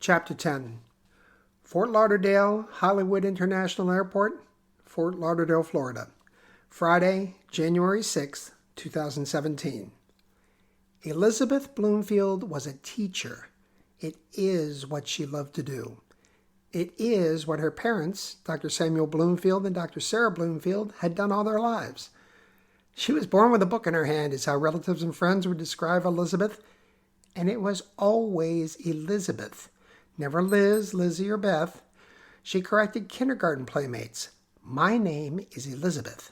Chapter 10. Fort Lauderdale, Hollywood International Airport, Fort Lauderdale, Florida. Friday, January 6, 2017. Elizabeth Blumfield was a teacher. It is what she loved to do. It is what her parents, Dr. Samuel Blumfield and Dr. Sarah Blumfield, had done all their lives. She was born with a book in her hand, is how relatives and friends would describe Elizabeth, and it was always Elizabeth. Never Liz, Lizzie, or Beth. She corrected kindergarten playmates. My name is Elizabeth.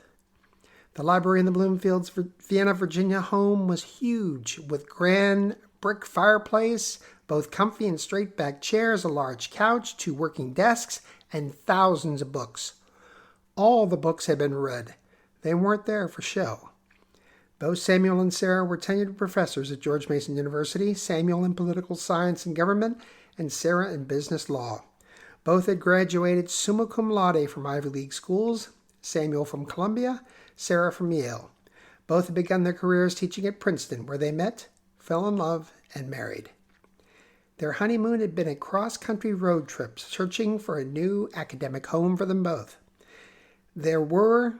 The library in the Blumfield's Vienna, Virginia home was huge, with grand brick fireplace, both comfy and straight-back chairs, a large couch, 2 working desks, and thousands of books. All the books had been read. They weren't there for show. Both Samuel and Sarah were tenured professors at George Mason University, Samuel in political science and government, and Sarah in business law. Both had graduated summa cum laude from Ivy League schools, Samuel from Columbia, Sarah from Yale. Both had begun their careers teaching at Princeton, where they met, fell in love, and married. Their honeymoon had been a cross-country road trip, searching for a new academic home for them both. There were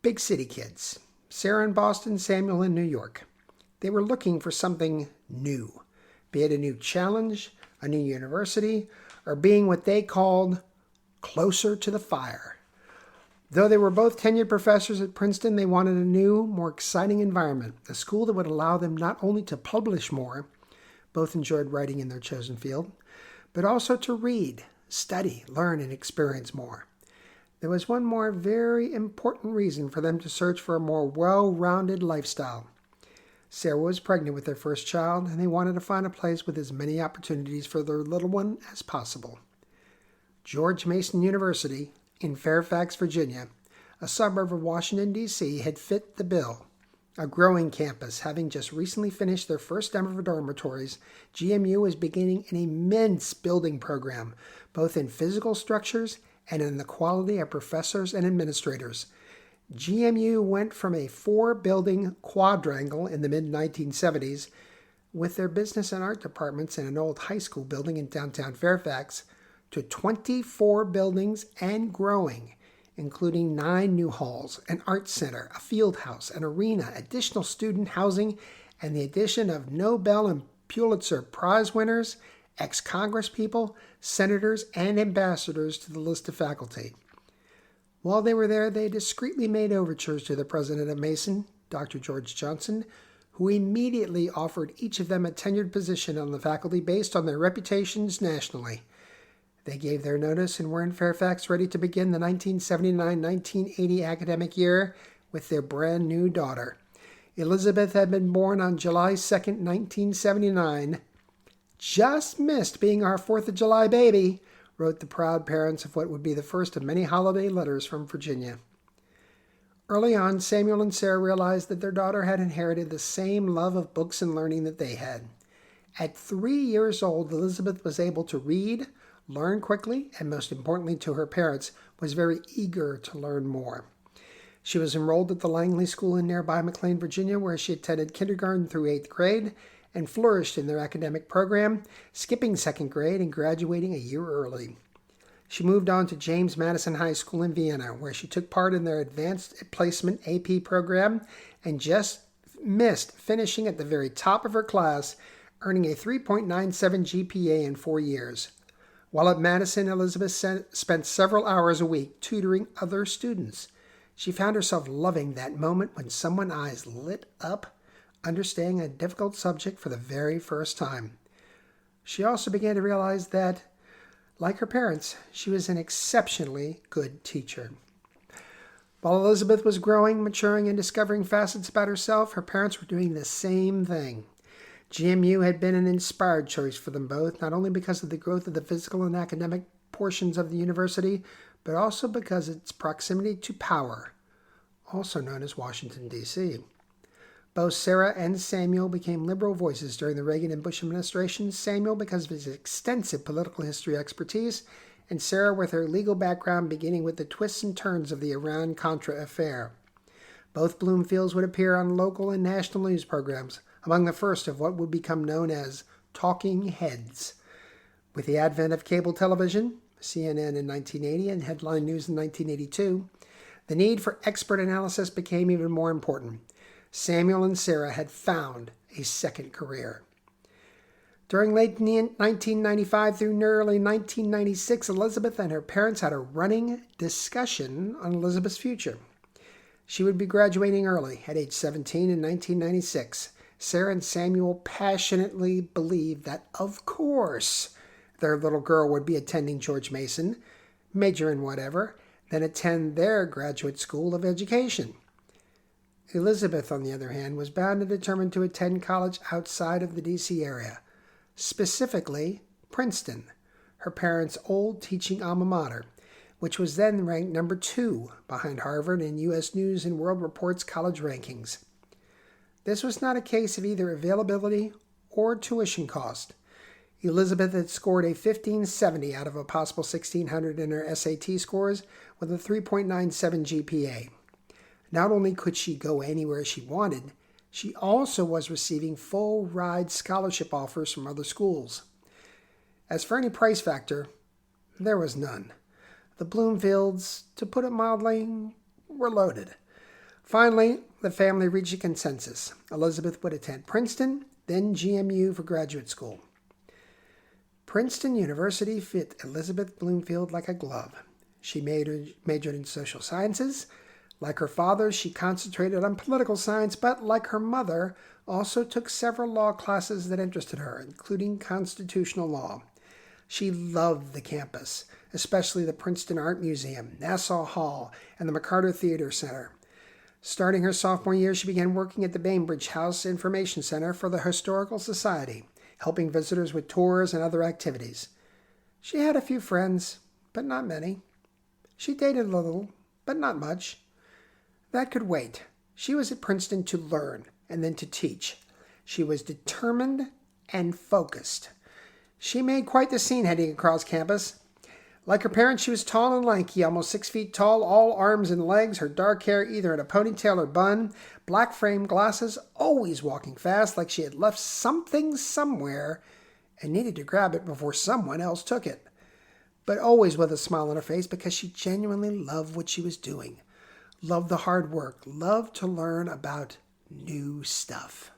big city kids, Sarah in Boston, Samuel in New York. They were looking for something new, be it a new challenge, a new university, or being what they called closer to the fire. Though they were both tenured professors at Princeton, they wanted a new, more exciting environment, a school that would allow them not only to publish more, both enjoyed writing in their chosen field, but also to read, study, learn, and experience more. There was one more very important reason for them to search for a more well-rounded lifestyle. Sarah was pregnant with their first child, and they wanted to find a place with as many opportunities for their little one as possible. George Mason University in Fairfax, Virginia, a suburb of Washington, D.C., had fit the bill. A growing campus, having just recently finished their first ever dormitories, GMU was beginning an immense building program, both in physical structures and in the quality of professors and administrators. GMU went from a 4-building quadrangle in the mid-1970s, with their business and art departments in an old high school building in downtown Fairfax, to 24 buildings and growing, including 9 new halls, an art center, a field house, an arena, additional student housing, and the addition of Nobel and Pulitzer Prize winners, ex-congresspeople, senators, and ambassadors to the list of faculty. While they were there, they discreetly made overtures to the president of Mason, Dr. George Johnson, who immediately offered each of them a tenured position on the faculty based on their reputations nationally. They gave their notice and were in Fairfax ready to begin the 1979-1980 academic year with their brand new daughter. Elizabeth had been born on July 2, 1979. Just missed being our 4th of July baby, wrote the proud parents of what would be the first of many holiday letters from Virginia. Early on, Samuel and Sarah realized that their daughter had inherited the same love of books and learning that they had. At 3 years old, Elizabeth was able to read, learn quickly, and most importantly to her parents, was very eager to learn more. She was enrolled at the Langley School in nearby McLean, Virginia, where she attended kindergarten through 8th grade, and flourished in their academic program, skipping 2nd grade and graduating a year early. She moved on to James Madison High School in Vienna, where she took part in their Advanced Placement AP program and just missed finishing at the very top of her class, earning a 3.97 GPA in 4 years. While at Madison, Elizabeth spent several hours a week tutoring other students. She found herself loving that moment when someone's eyes lit up, understanding a difficult subject for the very first time. She also began to realize that, like her parents, she was an exceptionally good teacher. While Elizabeth was growing, maturing, and discovering facets about herself, her parents were doing the same thing. GMU had been an inspired choice for them both, not only because of the growth of the physical and academic portions of the university, but also because of its proximity to power, also known as Washington, D.C. Both Sarah and Samuel became liberal voices during the Reagan and Bush administrations, Samuel because of his extensive political history expertise, and Sarah with her legal background beginning with the twists and turns of the Iran-Contra affair. Both Blumfields would appear on local and national news programs, among the first of what would become known as talking heads. With the advent of cable television, CNN in 1980 and headline news in 1982, the need for expert analysis became even more important. Samuel and Sarah had found a second career. During late 1995 through early 1996, Elizabeth and her parents had a running discussion on Elizabeth's future. She would be graduating early, at age 17 in 1996. Sarah and Samuel passionately believed that, of course, their little girl would be attending George Mason, major in whatever, then attend their graduate school of education. Elizabeth, on the other hand, was bound and determined to attend college outside of the D.C. area, specifically Princeton, her parents' old teaching alma mater, which was then ranked number 2 behind Harvard in U.S. News and World Report's college rankings. This was not a case of either availability or tuition cost. Elizabeth had scored a 1570 out of a possible 1600 in her SAT scores with a 3.97 GPA. Not only could she go anywhere she wanted, she also was receiving full ride scholarship offers from other schools. As for any price factor, there was none. The Blumfields, to put it mildly, were loaded. Finally, the family reached a consensus. Elizabeth would attend Princeton, then GMU for graduate school. Princeton University fit Elizabeth Blumfield like a glove. She majored in social sciences. Like her father, she concentrated on political science, but like her mother, also took several law classes that interested her, including constitutional law. She loved the campus, especially the Princeton Art Museum, Nassau Hall, and the McCarter Theater Center. Starting her sophomore year, she began working at the Bainbridge House Information Center for the Historical Society, helping visitors with tours and other activities. She had a few friends, but not many. She dated a little, but not much. That could wait. She was at Princeton to learn and then to teach. She was determined and focused. She made quite the scene heading across campus. Like her parents, she was tall and lanky, almost 6 feet tall, all arms and legs, her dark hair either in a ponytail or bun, black framed glasses, always walking fast like she had left something somewhere and needed to grab it before someone else took it. But always with a smile on her face because she genuinely loved what she was doing. Loved the hard work, loved to learn about new stuff.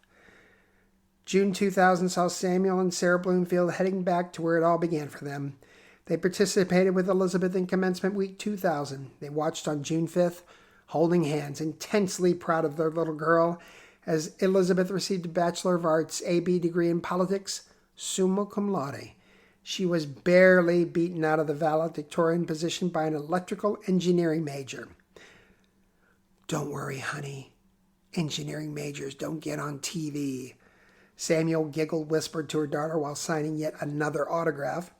June 2000 saw Samuel and Sarah Blumfield heading back to where it all began for them. They participated with Elizabeth in Commencement Week 2000. They watched on June 5th, holding hands, intensely proud of their little girl, as Elizabeth received a Bachelor of Arts AB degree in politics, summa cum laude. She was barely beaten out of the valedictorian position by an electrical engineering major. "Don't worry, honey. Engineering majors don't get on TV." Samuel giggled, whispered to her daughter while signing yet another autograph.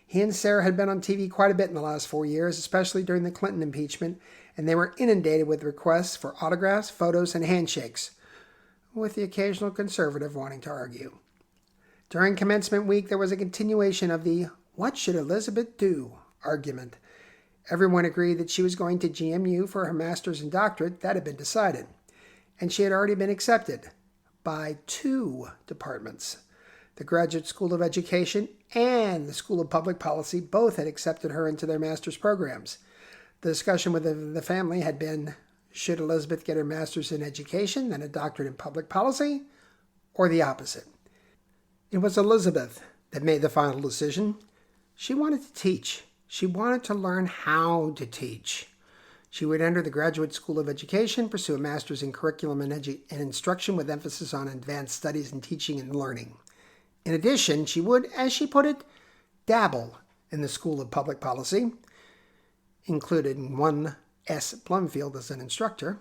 He and Sarah had been on TV quite a bit in the last 4 years, especially during the Clinton impeachment, and they were inundated with requests for autographs, photos, and handshakes, with the occasional conservative wanting to argue. During commencement week, there was a continuation of the "what should Elizabeth do?" argument. Everyone agreed that she was going to GMU for her master's and doctorate. That had been decided. And she had already been accepted by 2 departments. The Graduate School of Education and the School of Public Policy both had accepted her into their master's programs. The discussion with the family had been, should Elizabeth get her master's in education, then a doctorate in public policy, or the opposite? It was Elizabeth that made the final decision. She wanted to teach. She wanted to learn how to teach. She would enter the Graduate School of Education, pursue a master's in curriculum and instruction with emphasis on advanced studies in teaching and learning. In addition, she would, as she put it, dabble in the School of Public Policy, included one S. Blumfield as an instructor,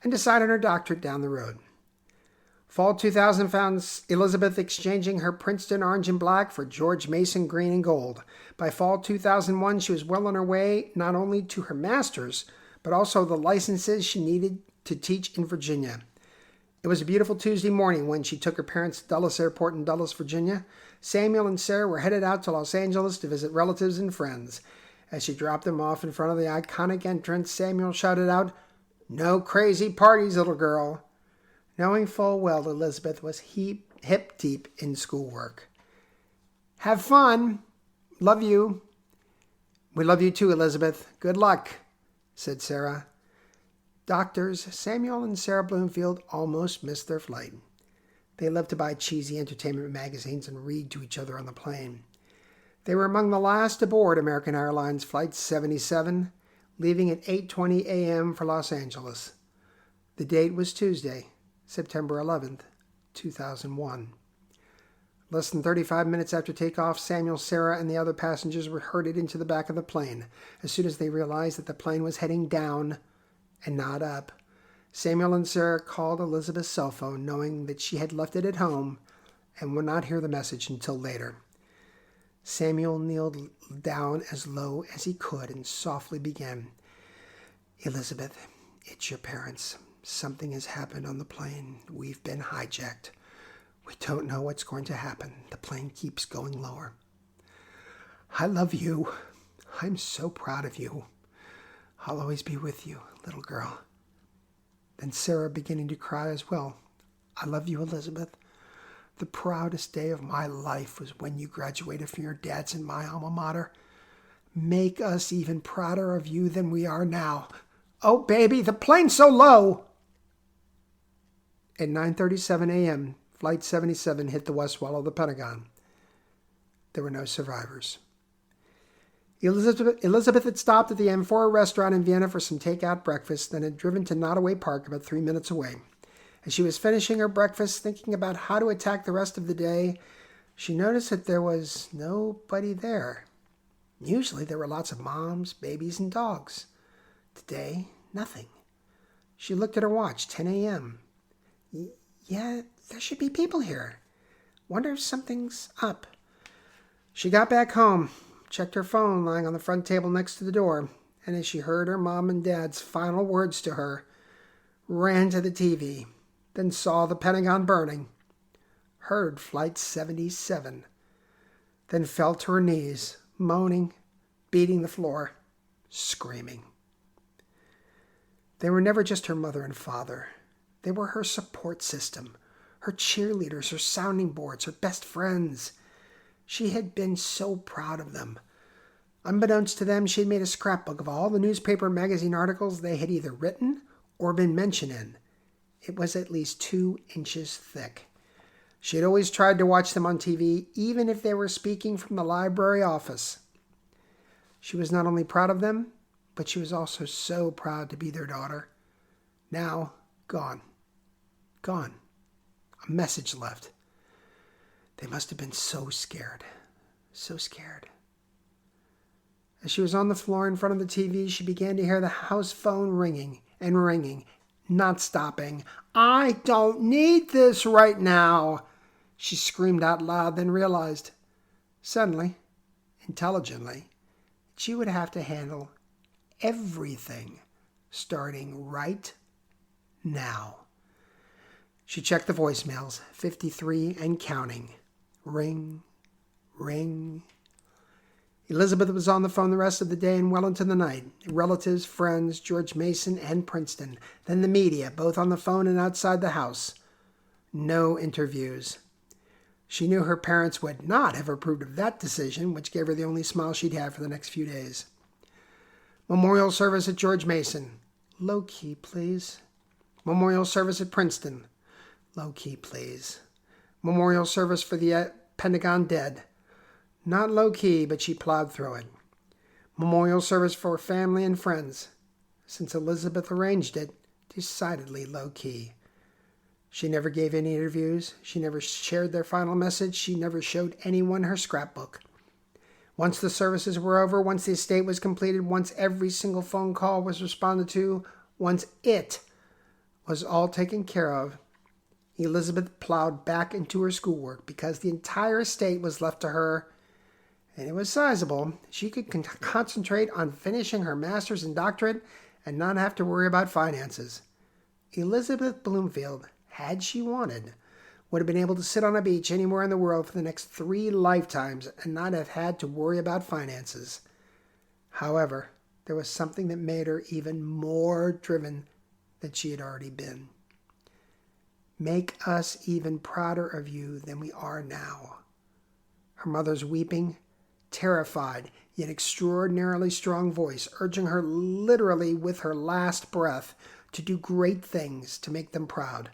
and decide on her doctorate down the road. Fall 2000 found Elizabeth exchanging her Princeton orange and black for George Mason green and gold. By fall 2001, she was well on her way not only to her master's, but also the licenses she needed to teach in Virginia. It was a beautiful Tuesday morning when she took her parents to Dulles Airport in Dulles, Virginia. Samuel and Sarah were headed out to Los Angeles to visit relatives and friends. As she dropped them off in front of the iconic entrance, Samuel shouted out, "No crazy parties, little girl," knowing full well Elizabeth was hip deep in schoolwork. "Have fun," Love you." "We love you too, Elizabeth. Good luck," said Sarah. Doctors Samuel and Sarah Blumfield almost missed their flight. They loved to buy cheesy entertainment magazines and read to each other on the plane. They were among the last aboard American Airlines Flight 77, leaving at 8:20 a.m. for Los Angeles. The date was Tuesday, September 11th, 2001. Less than 35 minutes after takeoff, Samuel, Sarah, and the other passengers were herded into the back of the plane as soon as they realized that the plane was heading down and not up. Samuel and Sarah called Elizabeth's cell phone, knowing that she had left it at home and would not hear the message until later. Samuel kneeled down as low as he could and softly began, "Elizabeth, it's your parents. Something has happened on the plane. We've been hijacked. We don't know what's going to happen. The plane keeps going lower. I love you. I'm so proud of you. I'll always be with you, little girl." Then Sarah, beginning to cry as well, "I love you, Elizabeth. The proudest day of my life was when you graduated from your dad's and my alma mater. Make us even prouder of you than we are now. Oh, baby, the plane's so low." At 9:37 a.m., Flight 77 hit the west wall of the Pentagon. There were no survivors. Elizabeth had stopped at the Amphora restaurant in Vienna for some takeout breakfast, then had driven to Nottoway Park about 3 minutes away. As she was finishing her breakfast, thinking about how to attack the rest of the day, she noticed that there was nobody there. Usually there were lots of moms, babies, and dogs. Today, nothing. She looked at her watch, 10 a.m. Yeah, there should be people here. Wonder if something's up. She got back home, checked her phone lying on the front table next to the door, and as she heard her mom and dad's final words to her, ran to the TV, then saw the Pentagon burning, heard Flight 77, then fell to her knees, moaning, beating the floor, screaming. They were never just her mother and father. They were her support system, her cheerleaders, her sounding boards, her best friends. She had been so proud of them. Unbeknownst to them, she had made a scrapbook of all the newspaper and magazine articles they had either written or been mentioned in. It was at least 2 inches thick. She had always tried to watch them on TV, even if they were speaking from the library office. She was not only proud of them, but she was also so proud to be their daughter. Now, gone. Gone. A message left. They must have been so scared. So scared. As she was on the floor in front of the TV, she began to hear the house phone ringing and ringing, not stopping. "I don't need this right now," she screamed out loud, then realized, suddenly, intelligently, she would have to handle everything starting right now. She checked the voicemails, 53 and counting. Ring, ring. Elizabeth was on the phone the rest of the day and well into the night. Relatives, friends, George Mason and Princeton. Then the media, both on the phone and outside the house. No interviews. She knew her parents would not have approved of that decision, which gave her the only smile she'd have for the next few days. Memorial service at George Mason. Low key, please. Memorial service at Princeton. Low key, please. Memorial service for the Pentagon dead. Not low key, but she plowed through it. Memorial service for family and friends. Since Elizabeth arranged it, decidedly low key. She never gave any interviews. She never shared their final message. She never showed anyone her scrapbook. Once the services were over, once the estate was completed, once every single phone call was responded to, once it was all taken care of, Elizabeth plowed back into her schoolwork because the entire estate was left to her, and it was sizable. She could concentrate on finishing her master's and doctorate and not have to worry about finances. Elizabeth Blumfield, had she wanted, would have been able to sit on a beach anywhere in the world for the next 3 lifetimes and not have had to worry about finances. However, there was something that made her even more driven than she had already been. Make us even prouder of you than we are now. Her mother's weeping, terrified yet extraordinarily strong voice, urging her literally with her last breath to do great things to make them proud.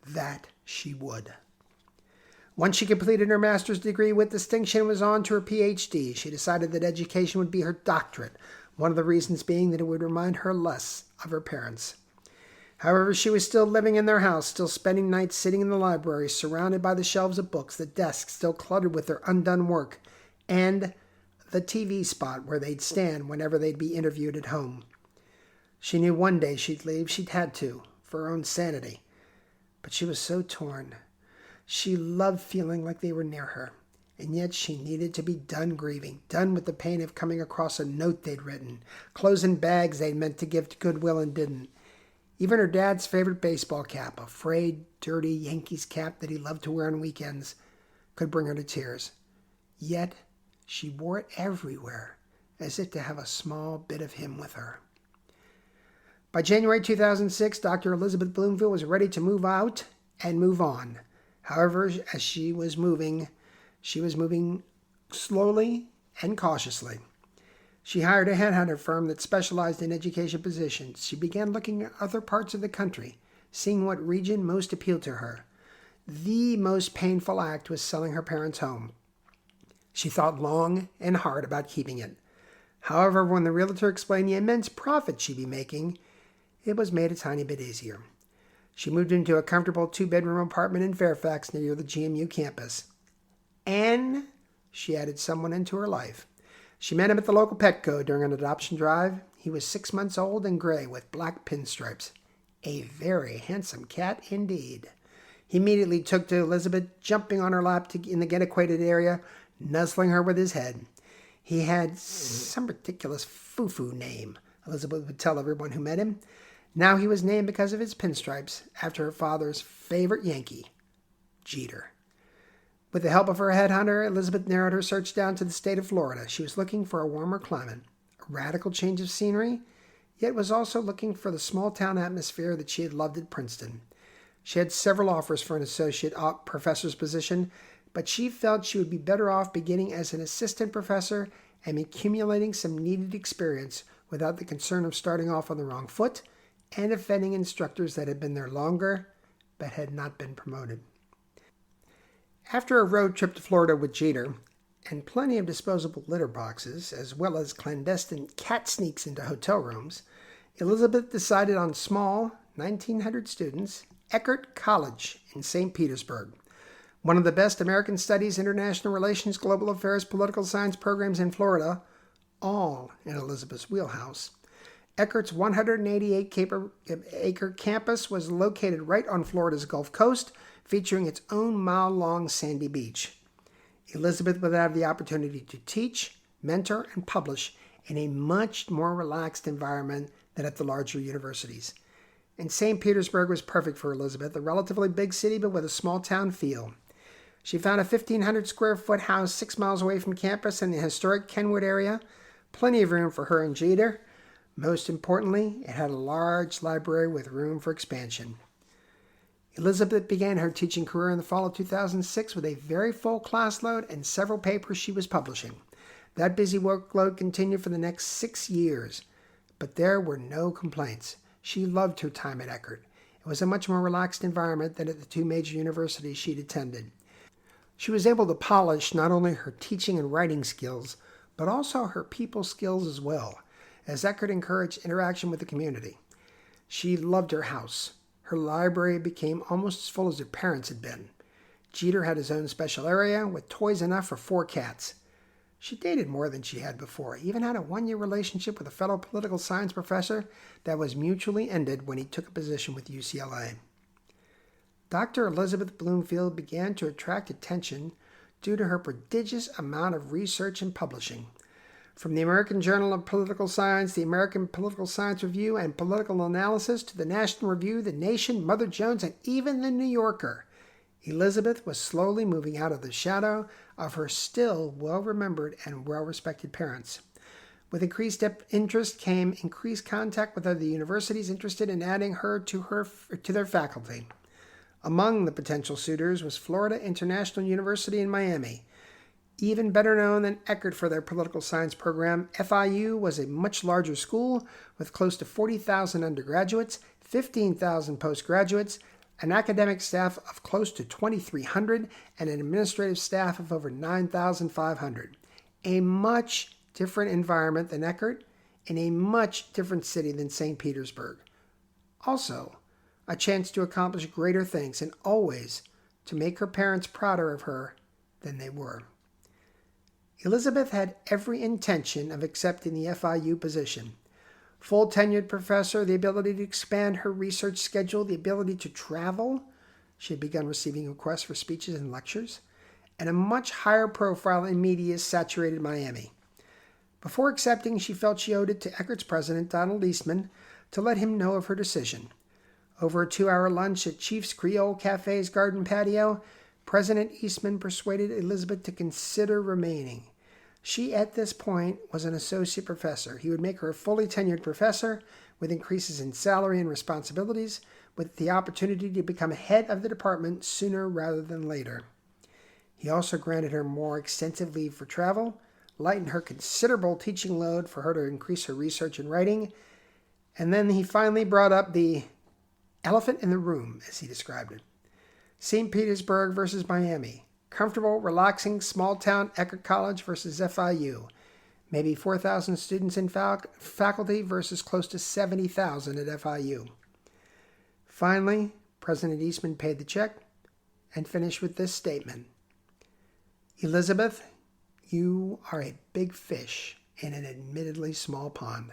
That she would. Once she completed her master's degree with distinction and was on to her PhD, she decided that education would be her doctorate, one of the reasons being that it would remind her less of her parents. However, she was still living in their house, still spending nights sitting in the library, surrounded by the shelves of books, the desks still cluttered with their undone work, and the TV spot where they'd stand whenever they'd be interviewed at home. She knew one day she'd leave. She'd had to, for her own sanity. But she was so torn. She loved feeling like they were near her, and yet she needed to be done grieving, done with the pain of coming across a note they'd written, closing bags they'd meant to give to Goodwill and didn't. Even her dad's favorite baseball cap, a frayed, dirty Yankees cap that he loved to wear on weekends, could bring her to tears. Yet she wore it everywhere, as if to have a small bit of him with her. By January 2006, Dr. Elizabeth Blumfield was ready to move out and move on. However, as she was moving slowly and cautiously. She hired a headhunter firm that specialized in education positions. She began looking at other parts of the country, seeing what region most appealed to her. The most painful act was selling her parents' home. She thought long and hard about keeping it. However, when the realtor explained the immense profit she'd be making, it was made a tiny bit easier. She moved into a comfortable 2-bedroom apartment in Fairfax near the GMU campus. And she added someone into her life. She met him at the local Petco during an adoption drive. He was 6 months old and gray with black pinstripes. A very handsome cat indeed. He immediately took to Elizabeth, jumping on her lap in the get-acquainted area, nuzzling her with his head. He had some ridiculous foo-foo name, Elizabeth would tell everyone who met him. Now he was named because of his pinstripes, after her father's favorite Yankee, Jeter. With the help of her headhunter, Elizabeth narrowed her search down to the state of Florida. She was looking for a warmer climate, a radical change of scenery, yet was also looking for the small-town atmosphere that she had loved at Princeton. She had several offers for an associate professor's position, but she felt she would be better off beginning as an assistant professor and accumulating some needed experience without the concern of starting off on the wrong foot and offending instructors that had been there longer but had not been promoted. After a road trip to Florida with Jeter and plenty of disposable litter boxes, as well as clandestine cat sneaks into hotel rooms, Elizabeth decided on small, 1,900 students, Eckerd College in St. Petersburg, one of the best American Studies, International Relations, Global Affairs, Political Science programs in Florida, all in Elizabeth's wheelhouse. Eckerd's 188-acre campus was located right on Florida's Gulf Coast, featuring its own mile-long sandy beach. Elizabeth would have the opportunity to teach, mentor, and publish in a much more relaxed environment than at the larger universities. And St. Petersburg was perfect for Elizabeth, a relatively big city but with a small-town feel. She found a 1,500-square-foot house 6 miles away from campus in the historic Kenwood area, plenty of room for her and Jeter. Most importantly, it had a large library with room for expansion. Elizabeth began her teaching career in the fall of 2006 with a very full class load and several papers she was publishing. That busy workload continued for the next 6 years, but there were no complaints. She loved her time at Eckerd. It was a much more relaxed environment than at the 2 major universities she'd attended. She was able to polish not only her teaching and writing skills, but also her people skills as well, as Eckerd encouraged interaction with the community. She loved her house. Her library became almost as full as her parents had been. Jeter had his own special area with toys enough for 4 cats. She dated more than she had before, even had a 1-year relationship with a fellow political science professor that was mutually ended when he took a position with UCLA. Dr. Elizabeth Blumfield began to attract attention due to her prodigious amount of research and publishing. From the American Journal of Political Science, the American Political Science Review, and Political Analysis to the National Review, The Nation, Mother Jones, and even The New Yorker, Elizabeth was slowly moving out of the shadow of her still well-remembered and well-respected parents. With increased interest came increased contact with other universities interested in adding her to their faculty. Among the potential suitors was Florida International University in Miami, Even better known than Eckerd for their political science program, FIU was a much larger school with close to 40,000 undergraduates, 15,000 postgraduates, an academic staff of close to 2,300, and an administrative staff of over 9,500. A much different environment than Eckerd, in a much different city than St. Petersburg. Also, a chance to accomplish greater things and always to make her parents prouder of her than they were. Elizabeth had every intention of accepting the FIU position. Full tenured professor, the ability to expand her research schedule, the ability to travel. She had begun receiving requests for speeches and lectures, and a much higher profile in media-saturated Miami. Before accepting, she felt she owed it to Eckerd's president, Donald Eastman, to let him know of her decision. Over a 2-hour lunch at Chief's Creole Cafe's garden patio, President Eastman persuaded Elizabeth to consider remaining. She, at this point, was an associate professor. He would make her a fully tenured professor with increases in salary and responsibilities, with the opportunity to become head of the department sooner rather than later. He also granted her more extensive leave for travel, lightened her considerable teaching load for her to increase her research and writing, and then he finally brought up the elephant in the room, as he described it. St. Petersburg versus Miami. Comfortable, relaxing, small-town Eckerd College versus FIU. Maybe 4,000 students in faculty versus close to 70,000 at FIU. Finally, President Eastman paid the check and finished with this statement. Elizabeth, you are a big fish in an admittedly small pond.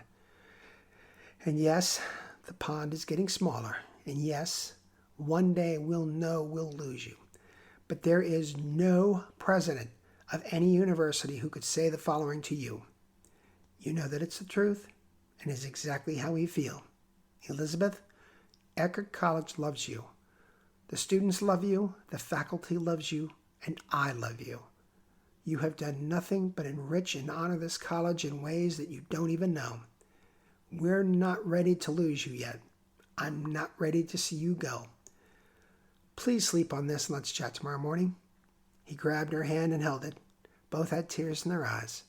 And yes, the pond is getting smaller. And yes, one day we'll know we'll lose you. But there is no president of any university who could say the following to you. You know that it's the truth and is exactly how we feel. Elizabeth, Eckerd College loves you. The students love you, the faculty loves you, and I love you. You have done nothing but enrich and honor this college in ways that you don't even know. We're not ready to lose you yet. I'm not ready to see you go. Please sleep on this and let's chat tomorrow morning. He grabbed her hand and held it. Both had tears in their eyes.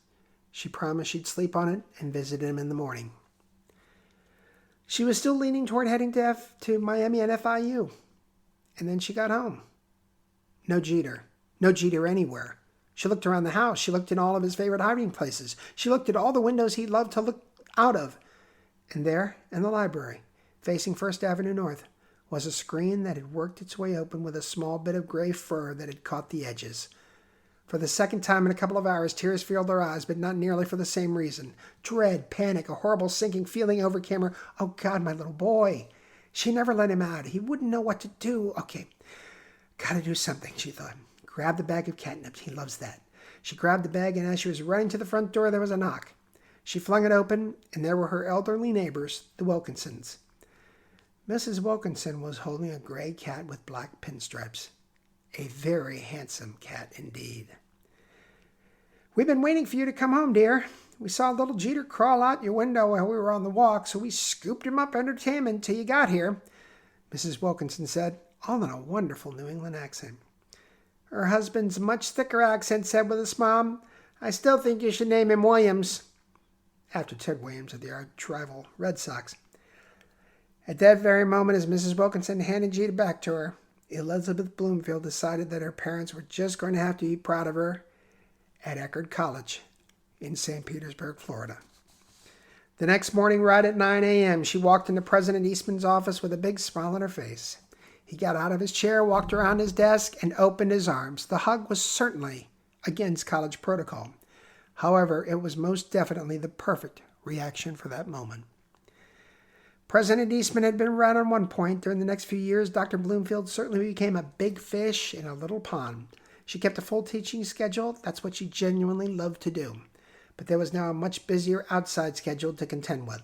She promised she'd sleep on it and visit him in the morning. She was still leaning toward heading to Miami and FIU. And then she got home. No Jeter. No Jeter anywhere. She looked around the house. She looked in all of his favorite hiding places. She looked at all the windows he loved to look out of. And there, in the library, facing First Avenue North, was a screen that had worked its way open with a small bit of gray fur that had caught the edges. For the second time in a couple of hours, tears filled her eyes, but not nearly for the same reason. Dread, panic, a horrible sinking feeling overcame her. Oh, God, my little boy. She never let him out. He wouldn't know what to do. Okay, gotta do something, she thought. Grab the bag of catnip. He loves that. She grabbed the bag, and as she was running to the front door, there was a knock. She flung it open, and there were her elderly neighbors, the Wilkinsons. Mrs. Wilkinson was holding a gray cat with black pinstripes. A very handsome cat indeed. We've been waiting for you to come home, dear. We saw little Jeter crawl out your window while we were on the walk, so we scooped him up entertainment till you got here, Mrs. Wilkinson said, all in a wonderful New England accent. Her husband's much thicker accent said with a smile, I still think you should name him Williams, after Ted Williams of the arch-rival Red Sox. At that very moment, as Mrs. Wilkinson handed Jeter back to her, Elizabeth Blumfield decided that her parents were just going to have to be proud of her at Eckerd College in St. Petersburg, Florida. The next morning, right at 9 a.m., she walked into President Eastman's office with a big smile on her face. He got out of his chair, walked around his desk, and opened his arms. The hug was certainly against college protocol. However, it was most definitely the perfect reaction for that moment. President Eastman had been right on one point. During the next few years, Dr. Blumfield certainly became a big fish in a little pond. She kept a full teaching schedule. That's what she genuinely loved to do. But there was now a much busier outside schedule to contend with.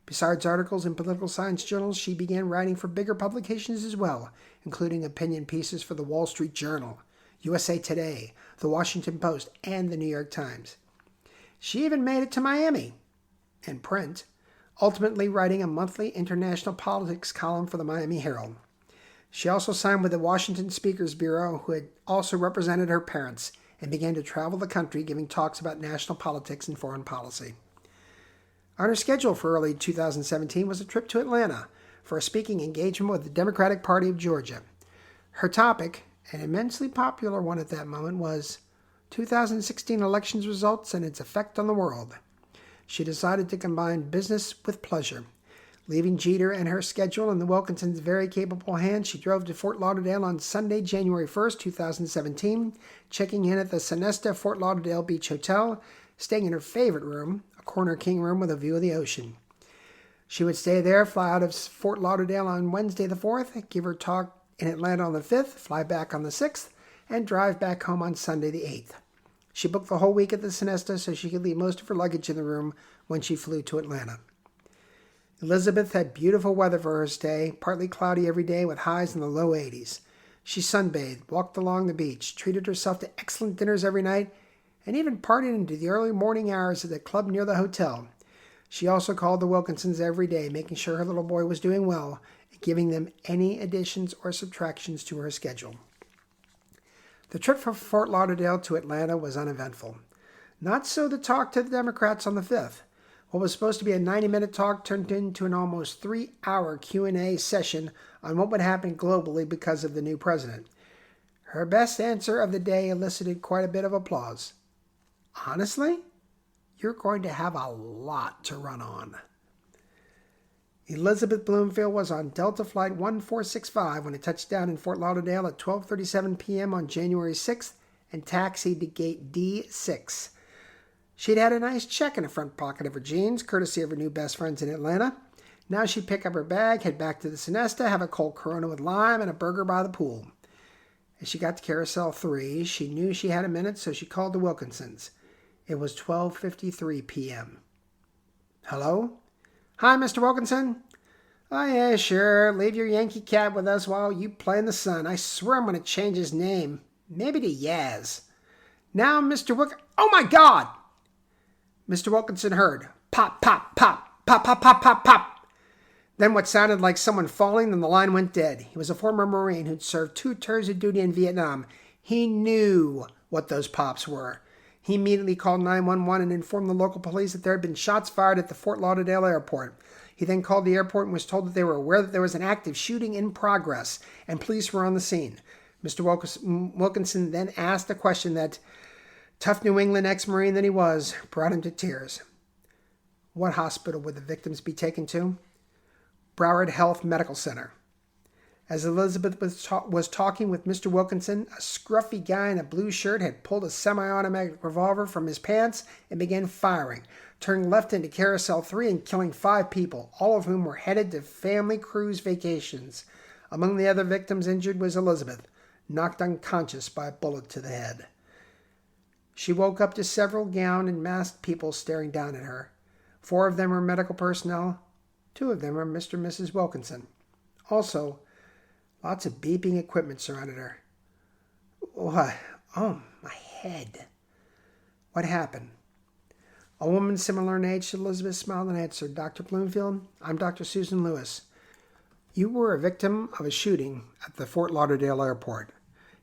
Besides articles in political science journals, she began writing for bigger publications as well, including opinion pieces for the Wall Street Journal, USA Today, the Washington Post, and the New York Times. She even made it to Miami in print, ultimately writing a monthly international politics column for the Miami Herald. She also signed with the Washington Speakers Bureau, who had also represented her parents, and began to travel the country giving talks about national politics and foreign policy. On her schedule for early 2017 was a trip to Atlanta for a speaking engagement with the Democratic Party of Georgia. Her topic, an immensely popular one at that moment, was 2016 elections results and its effect on the world. She decided to combine business with pleasure. Leaving Jeter and her schedule in the Wilkinsons' very capable hands, she drove to Fort Lauderdale on Sunday, January 1st, 2017, checking in at the Sonesta Fort Lauderdale Beach Hotel, staying in her favorite room, a corner king room with a view of the ocean. She would stay there, fly out of Fort Lauderdale on Wednesday the 4th, give her talk in Atlanta on the 5th, fly back on the 6th, and drive back home on Sunday the 8th. She booked the whole week at the Sonesta so she could leave most of her luggage in the room when she flew to Atlanta. Elizabeth had beautiful weather for her stay, partly cloudy every day with highs in the low 80s. She sunbathed, walked along the beach, treated herself to excellent dinners every night, and even partied into the early morning hours at the club near the hotel. She also called the Wilkinsons every day, making sure her little boy was doing well and giving them any additions or subtractions to her schedule. The trip from Fort Lauderdale to Atlanta was uneventful. Not so the talk to the Democrats on the 5th. What was supposed to be a 90-minute talk turned into an almost 3-hour Q&A session on what would happen globally because of the new president. Her best answer of the day elicited quite a bit of applause. Honestly, you're going to have a lot to run on. Elizabeth Blumfield was on Delta Flight 1465 when it touched down in Fort Lauderdale at 12:37 p.m. on January 6th and taxied to gate D6. She'd had a nice check in the front pocket of her jeans, courtesy of her new best friends in Atlanta. Now she'd pick up her bag, head back to the Sonesta, have a cold Corona with lime, and a burger by the pool. As she got to Carousel 3, she knew she had a minute, so she called the Wilkinsons. It was 12:53 p.m. Hello? Hi, Mr. Wilkinson. Oh, yeah, sure. Leave your Yankee cat with us while you play in the sun. I swear I'm going to change his name. Maybe to Yaz. Now, Mr. Oh, my God! Mr. Wilkinson heard pop, pop, pop, pop, pop, pop, pop, pop. Then what sounded like someone falling, then the line went dead. He was a former Marine who'd served 2 tours of duty in Vietnam. He knew what those pops were. He immediately called 911 and informed the local police that there had been shots fired at the Fort Lauderdale airport. He then called the airport and was told that they were aware that there was an active shooting in progress, and police were on the scene. Mr. Wilkinson then asked a question that, tough New England ex-Marine that he was, brought him to tears. What hospital would the victims be taken to? Broward Health Medical Center. As Elizabeth was talking with Mr. Wilkinson, a scruffy guy in a blue shirt had pulled a semi-automatic revolver from his pants and began firing, turning left into Carousel 3 and killing 5 people, all of whom were headed to family cruise vacations. Among the other victims injured was Elizabeth, knocked unconscious by a bullet to the head. She woke up to several gowned and masked people staring down at her. 4 of them were medical personnel. 2 of them were Mr. and Mrs. Wilkinson. Also, lots of beeping equipment surrounded her. What? Oh, my head. What happened? A woman similar in age to Elizabeth smiled and answered, Dr. Blumfield, I'm Dr. Susan Lewis. You were a victim of a shooting at the Fort Lauderdale airport.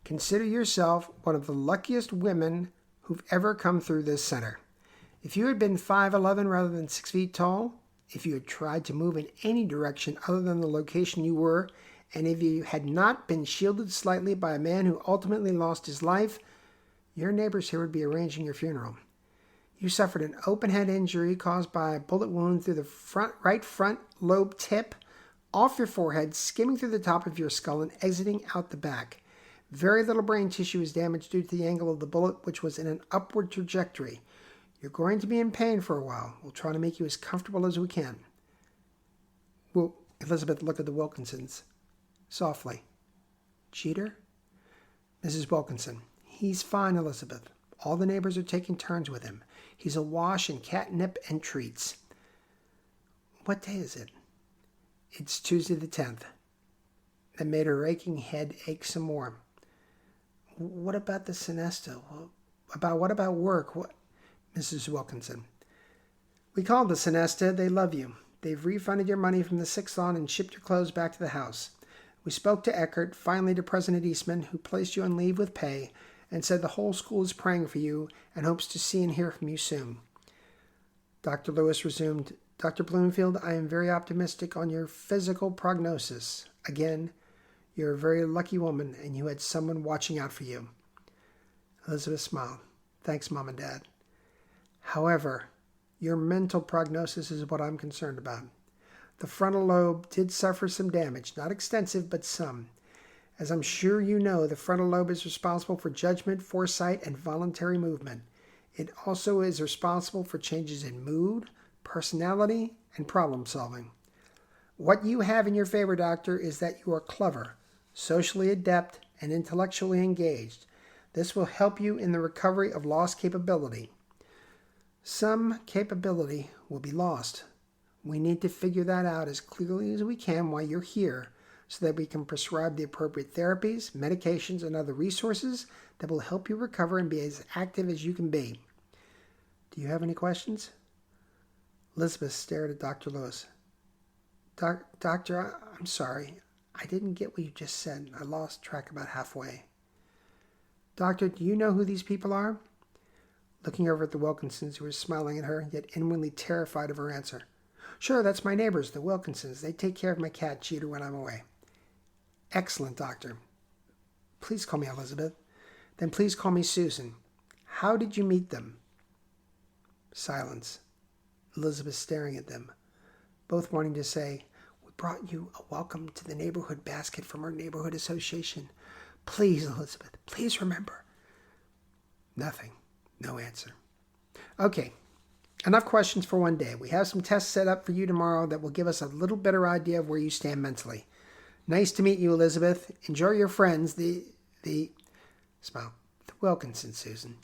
Consider yourself one of the luckiest women who've ever come through this center. If you had been 5'11" rather than 6 feet tall, if you had tried to move in any direction other than the location you were, and if you had not been shielded slightly by a man who ultimately lost his life, your neighbors here would be arranging your funeral. You suffered an open-head injury caused by a bullet wound through the right front lobe tip, off your forehead, skimming through the top of your skull and exiting out the back. Very little brain tissue is damaged due to the angle of the bullet, which was in an upward trajectory. You're going to be in pain for a while. We'll try to make you as comfortable as we can. Well, Elizabeth looked at the Wilkinsons softly. Jeter? Mrs. Wilkinson. He's fine, Elizabeth. All the neighbors are taking turns with him. He's awash in catnip and treats. What day is it? It's Tuesday the 10th. That made her aching head ache some more. What about the Sonesta? What about work? What? Mrs. Wilkinson. We called the Sonesta. They love you. They've refunded your money from the 6th on and shipped your clothes back to the house. We spoke to Eckert, finally to President Eastman, who placed you on leave with pay, and said the whole school is praying for you and hopes to see and hear from you soon. Dr. Lewis resumed, Dr. Blumfield, I am very optimistic on your physical prognosis. Again, you're a very lucky woman and you had someone watching out for you. Elizabeth smiled. Thanks, Mom and Dad. However, your mental prognosis is what I'm concerned about. The frontal lobe did suffer some damage, not extensive, but some. As I'm sure you know, the frontal lobe is responsible for judgment, foresight, and voluntary movement. It also is responsible for changes in mood, personality, and problem solving. What you have in your favor, Doctor, is that you are clever, socially adept, and intellectually engaged. This will help you in the recovery of lost capability. Some capability will be lost. We need to figure that out as clearly as we can while you're here so that we can prescribe the appropriate therapies, medications, and other resources that will help you recover and be as active as you can be. Do you have any questions? Elizabeth stared at Dr. Lewis. Doctor, I'm sorry. I didn't get what you just said. I lost track about halfway. Doctor, do you know who these people are? Looking over at the Wilkinsons, who were smiling at her, yet inwardly terrified of her answer. Sure, that's my neighbors, the Wilkinsons. They take care of my cat, Jeter, when I'm away. Excellent, Doctor. Please call me Elizabeth. Then please call me Susan. How did you meet them? Silence. Elizabeth staring at them, both wanting to say, We brought you a welcome to the neighborhood basket from our neighborhood association. Please, Elizabeth, please remember. Nothing. No answer. Okay. Enough questions for one day. We have some tests set up for you tomorrow that will give us a little better idea of where you stand mentally. Nice to meet you, Elizabeth. Enjoy your friends, the Wilkinson, Susan.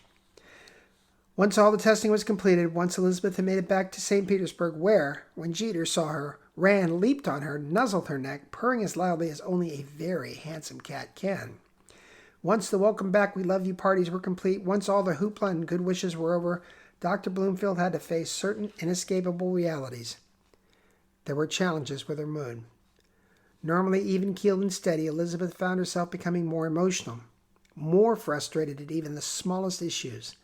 Once all the testing was completed, once Elizabeth had made it back to St. Petersburg, where, when Jeter saw her, ran, leaped on her, nuzzled her neck, purring as loudly as only a very handsome cat can. Once the welcome back, we love you parties were complete, once all the hoopla and good wishes were over, Dr. Blumfield had to face certain inescapable realities. There were challenges with her mood. Normally even-keeled and steady, Elizabeth found herself becoming more emotional, more frustrated at even the smallest issues.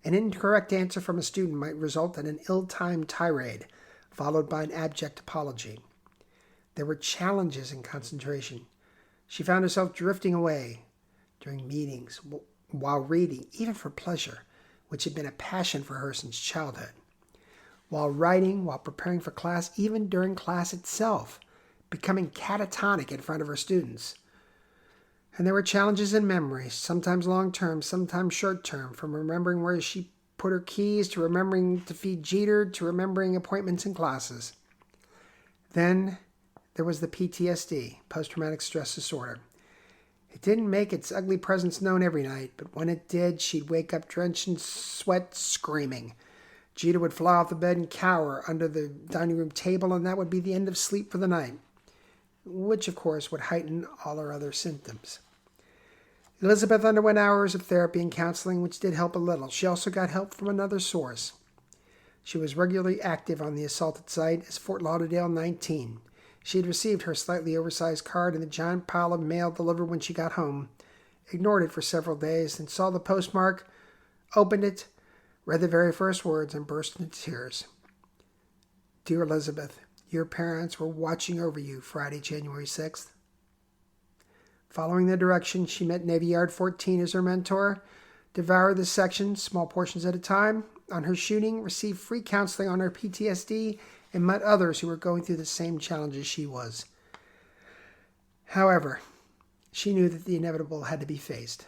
An incorrect answer from a student might result in an ill-timed tirade, followed by an abject apology. There were challenges in concentration. She found herself drifting away during meetings, while reading, even for pleasure, which had been a passion for her since childhood. While writing, while preparing for class, even during class itself, becoming catatonic in front of her students. And there were challenges in memory, sometimes long-term, sometimes short-term, from remembering where she put her keys, to remembering to feed Jeter, to remembering appointments in classes. Then there was the PTSD, post-traumatic stress disorder. It didn't make its ugly presence known every night, but when it did, she'd wake up drenched in sweat, screaming. Jeter would fly off the bed and cower under the dining room table, and that would be the end of sleep for the night, which, of course, would heighten all her other symptoms. Elizabeth underwent hours of therapy and counseling, which did help a little. She also got help from another source. She was regularly active on the assaulted site as Fort Lauderdale 19. She had received her slightly oversized card in the giant pile of mail delivered when she got home, ignored it for several days, and saw the postmark, opened it, read the very first words, and burst into tears. Dear Elizabeth, your parents were watching over you Friday, January 6th. Following the direction, she met Navy Yard 14 as her mentor, devoured the section, small portions at a time, on her shooting, received free counseling on her PTSD, and met others who were going through the same challenges she was. However, she knew that the inevitable had to be faced.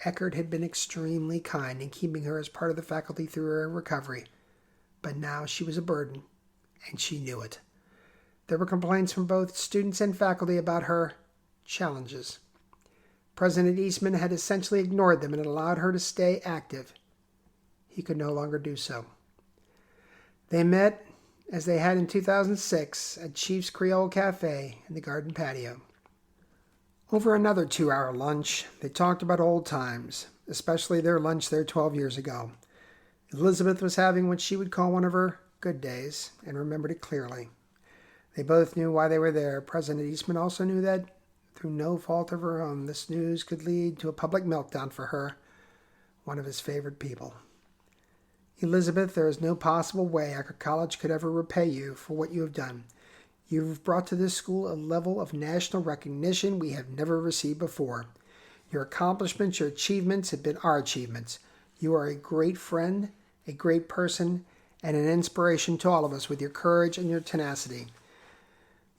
Eckert had been extremely kind in keeping her as part of the faculty through her recovery, but now she was a burden, and she knew it. There were complaints from both students and faculty about her challenges. President Eastman had essentially ignored them and allowed her to stay active. He could no longer do so. They met, as they had in 2006, at Chief's Creole Cafe in the garden patio. Over another 2-hour lunch, they talked about old times, especially their lunch there 12 years ago. Elizabeth was having what she would call one of her good days, and remembered it clearly. They both knew why they were there. President Eastman also knew that, through no fault of her own, this news could lead to a public meltdown for her, one of his favorite people. Elizabeth, there is no possible way our college could ever repay you for what you have done. You've brought to this school a level of national recognition we have never received before. Your accomplishments, your achievements have been our achievements. You are a great friend, a great person, and an inspiration to all of us with your courage and your tenacity.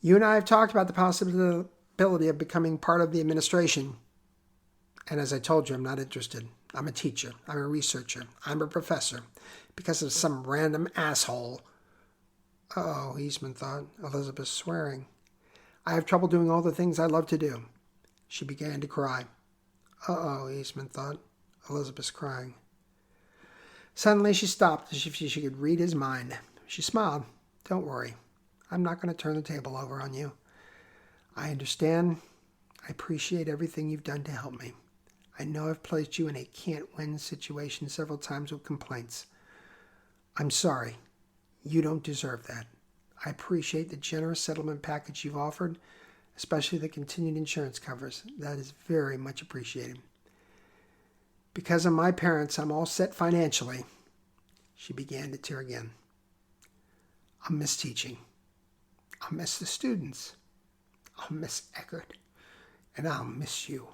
You and I have talked about the possibility of becoming part of the administration. And as I told you, I'm not interested. I'm a teacher. I'm a researcher. I'm a professor. Because of some random asshole. Uh-oh, Eastman thought. Elizabeth swearing. I have trouble doing all the things I love to do. She began to cry. Uh-oh, Eastman thought. Elizabeth's crying. Suddenly she stopped as if she could read his mind. She smiled. Don't worry. I'm not going to turn the table over on you. I understand. I appreciate everything you've done to help me. I know I've placed you in a can't-win situation several times with complaints. I'm sorry. You don't deserve that. I appreciate the generous settlement package you've offered, especially the continued insurance covers. That is very much appreciated. Because of my parents, I'm all set financially. She began to tear again. I'll miss teaching. I'll miss the students. I'll miss Eckert. And I'll miss you.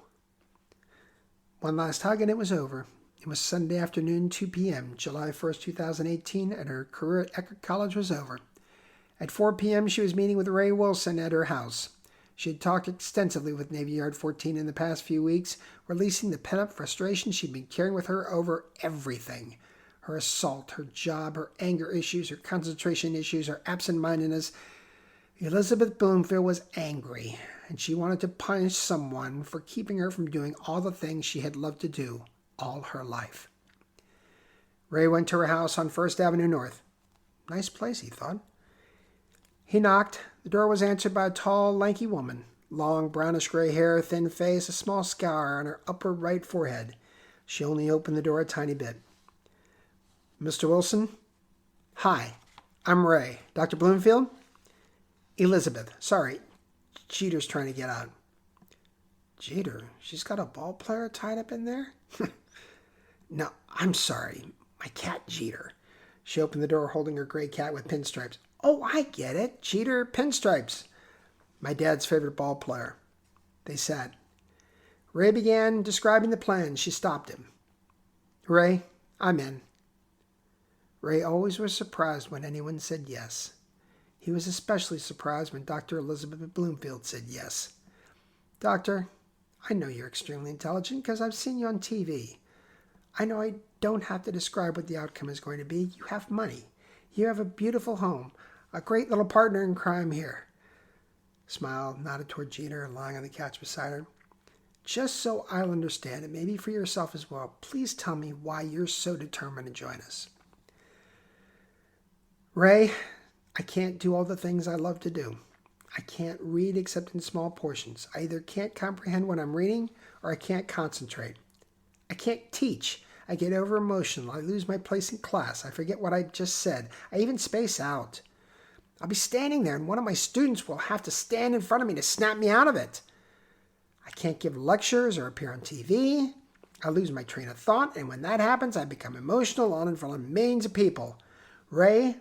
One last hug and it was over. It was Sunday afternoon, 2 p.m., July 1st, 2018, and her career at Eckert College was over. At 4 p.m., she was meeting with Ray Wilson at her house. She had talked extensively with Navy Yard 14 in the past few weeks, releasing the pent-up frustration she'd been carrying with her over everything. Her assault, her job, her anger issues, her concentration issues, her absent-mindedness. Elizabeth Blumfield was angry, and she wanted to punish someone for keeping her from doing all the things she had loved to do all her life. Ray went to her house on 1st Avenue North. Nice place, he thought. He knocked. The door was answered by a tall, lanky woman. Long, brownish-gray hair, thin face, a small scar on her upper right forehead. She only opened the door a tiny bit. Mr. Wilson? Hi, I'm Ray. Dr. Blumfield? Elizabeth. Sorry, Jeter's trying to get out. Jeter? She's got a ball player tied up in there? No, I'm sorry. My cat, Jeter. She opened the door holding her gray cat with pinstripes. Oh, I get it. Jeter, pinstripes. My dad's favorite ball player. They sat. Ray began describing the plan. She stopped him. Ray, I'm in. Ray always was surprised when anyone said yes. He was especially surprised when Dr. Elizabeth Blumfield said yes. Doctor, I know you're extremely intelligent because I've seen you on TV. I know I don't have to describe what the outcome is going to be. You have money. You have a beautiful home. A great little partner in crime here. Smiled, nodded toward Jeter, lying on the couch beside her. Just so I'll understand it, maybe for yourself as well, please tell me why you're so determined to join us. Ray, I can't do all the things I love to do. I can't read except in small portions. I either can't comprehend what I'm reading or I can't concentrate. I can't teach. I get over emotional. I lose my place in class. I forget what I just said. I even space out. I'll be standing there and one of my students will have to stand in front of me to snap me out of it. I can't give lectures or appear on TV. I lose my train of thought, and when that happens, I become emotional on in front of millions of people. Ray,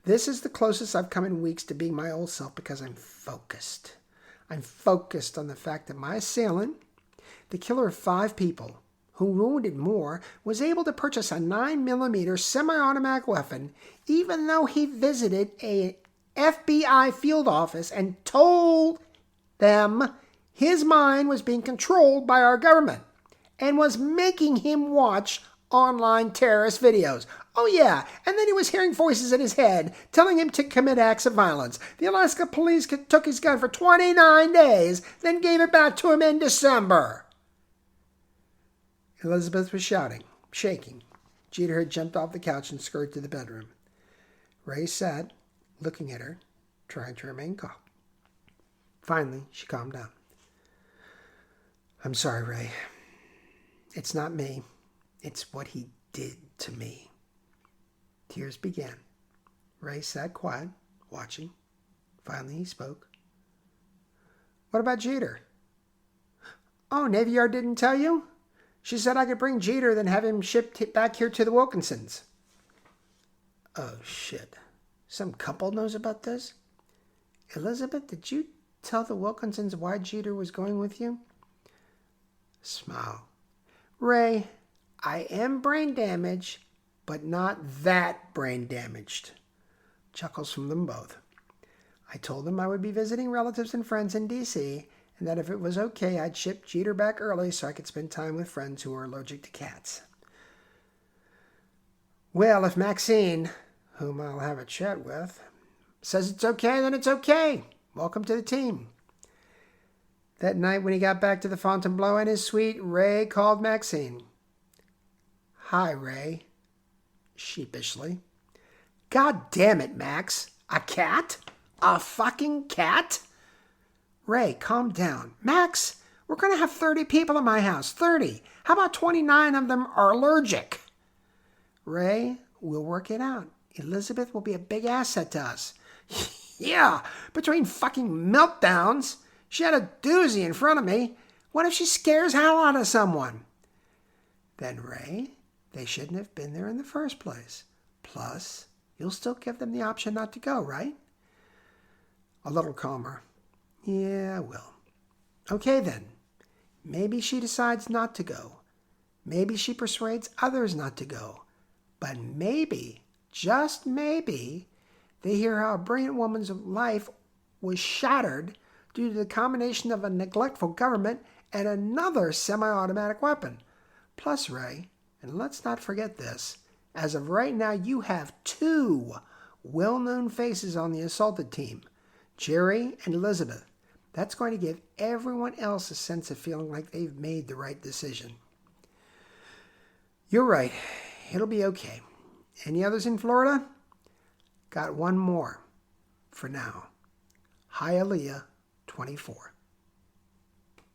this is the closest I've come in weeks to being my old self because I'm focused. I'm focused on the fact that my assailant, the killer of 5 people, who wounded more, was able to purchase a 9mm semi-automatic weapon even though he visited a FBI field office and told them his mind was being controlled by our government and was making him watch online terrorist videos. Oh yeah, and then he was hearing voices in his head telling him to commit acts of violence. The Alaska police took his gun for 29 days, then gave it back to him in December. Elizabeth was shouting, shaking. Jeter had jumped off the couch and scurried to the bedroom. Ray sat, looking at her, trying to remain calm. Finally, she calmed down. I'm sorry, Ray. It's not me. It's what he did to me. Tears began. Ray sat quiet, watching. Finally, he spoke. What about Jeter? Oh, Navy Yard didn't tell you? She said I could bring Jeter, then have him shipped back here to the Wilkinsons. Oh, shit. Some couple knows about this? Elizabeth, did you tell the Wilkinsons why Jeter was going with you? Smile. Ray, I am brain damaged, but not that brain damaged. Chuckles from them both. I told them I would be visiting relatives and friends in D.C., and that if it was okay, I'd ship Jeter back early so I could spend time with friends who are allergic to cats. Well, if Maxine, whom I'll have a chat with, says it's okay, then it's okay. Welcome to the team. That night when he got back to the Fontainebleau and his suite, Ray called Maxine. Hi, Ray. Sheepishly. God damn it, Max. A cat? A fucking cat? Ray, calm down. Max, we're going to have 30 people in my house. 30. How about 29 of them are allergic? Ray, we'll work it out. Elizabeth will be a big asset to us. Yeah, between fucking meltdowns. She had a doozy in front of me. What if she scares hell out of someone? Then, Ray, they shouldn't have been there in the first place. Plus, you'll still give them the option not to go, right? A little calmer. Yeah, I will. Okay, then. Maybe she decides not to go. Maybe she persuades others not to go. But maybe, just maybe, they hear how a brilliant woman's life was shattered due to the combination of a neglectful government and another semi-automatic weapon. Plus, Ray, and let's not forget this, as of right now you have 2 well-known faces on the assaulted team, Jerry and Elizabeth. That's going to give everyone else a sense of feeling like they've made the right decision. You're right. It'll be okay. Any others in Florida? Got one more for now. Hialeah 24.